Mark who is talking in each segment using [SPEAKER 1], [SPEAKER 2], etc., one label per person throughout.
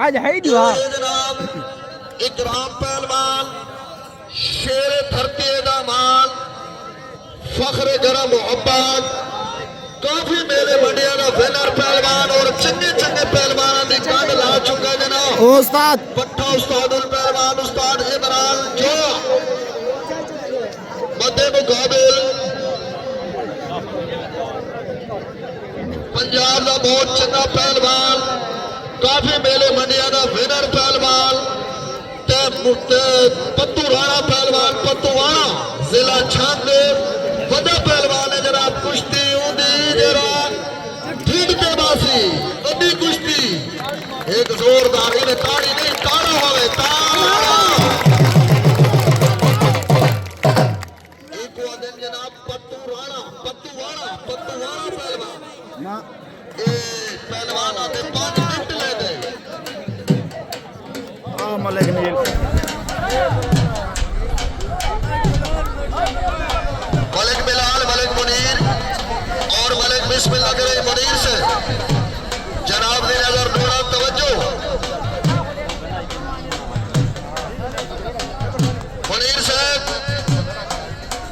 [SPEAKER 1] आज है ही दुआ
[SPEAKER 2] जनाब इकराम पहलवान शेर धरती दामान फख्र जरा मोहब्बत काफी मेरे मंडिया का विनर पहलवान और चंगे चंगे पहलवान की कंध ला चुका जनाब
[SPEAKER 1] उस्ताद
[SPEAKER 2] पट्टा उस्तादुल पहलवान उस्ताद इमरान जो मध्य मुकाबिल पंजाब का बहुत चंगा पहलवान काफी मेले मंडिया का विनर पहलवान पत्तू राणा पहलवान पत्तूवाणा जिला छांदेर वड्डा पहलवान है जरा कुश्ती उदी जरा ठीक के बासी वड्डी कुश्ती एक जोरदार इन्हें ताड़ी नहीं ताड़ा होवे ताड़ा एक दिन जनाब पत्तूवाणा पहलवान ए पहलवान आते 5 मिनट ले दे
[SPEAKER 1] मलिक नील
[SPEAKER 2] मलिक बिलाल मलिक मुनीर और मलिक बिस्मिल्लाह करे मुनीर से जनाब ने अगर थोड़ा तवज्जो मुनीर साहब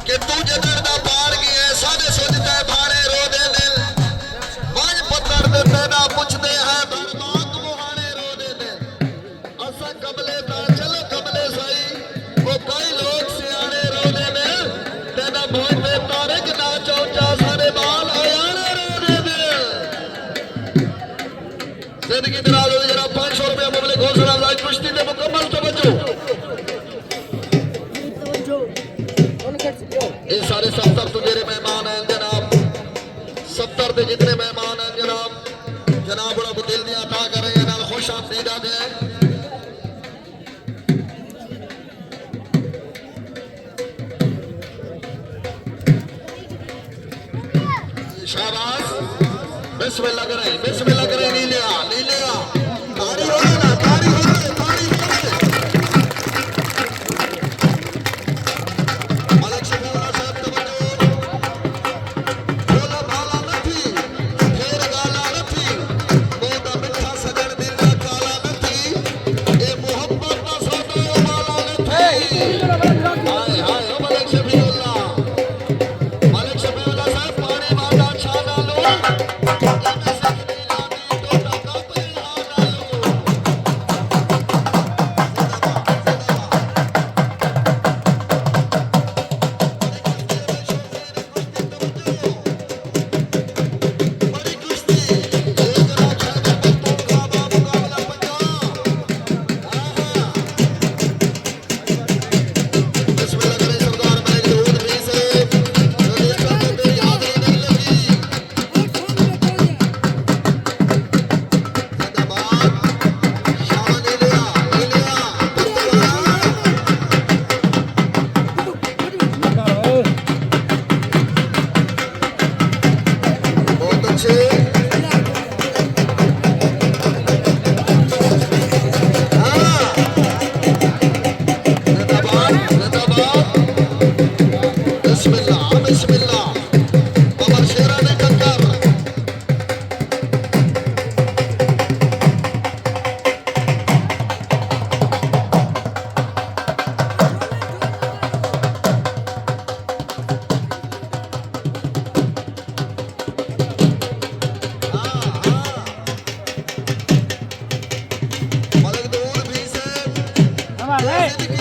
[SPEAKER 2] कि तू जगड़ दा पार गया है साढ़े सोचता है भारे रो दे दिल बाज पत्थर देते ना पूछते हैं बर्बाद मुहाने रो दे दिल असा कबले ता चलो कबले सही वो कई लोग सियाने रो दे दिल तेना बहुत दे तारिक ना चौचा सारे बाल आयाने रो दे दिल जिंदगी दराज हो जरा 500 रुपया मुबलिक हौसला अफजाई कुश्ती दे मुकम्मल तवज्जो ये सारे 70 तो मेरे मेहमान हैं जनाब 70 के जितने मेहमान हैं जनाब बड़ा दिल दिया अता कर रहे हैं खुश आमदीद आते हैं शाबाश बिस्मिल्लाह करें नी लिया तारी हो ना तारी हो
[SPEAKER 1] हमारे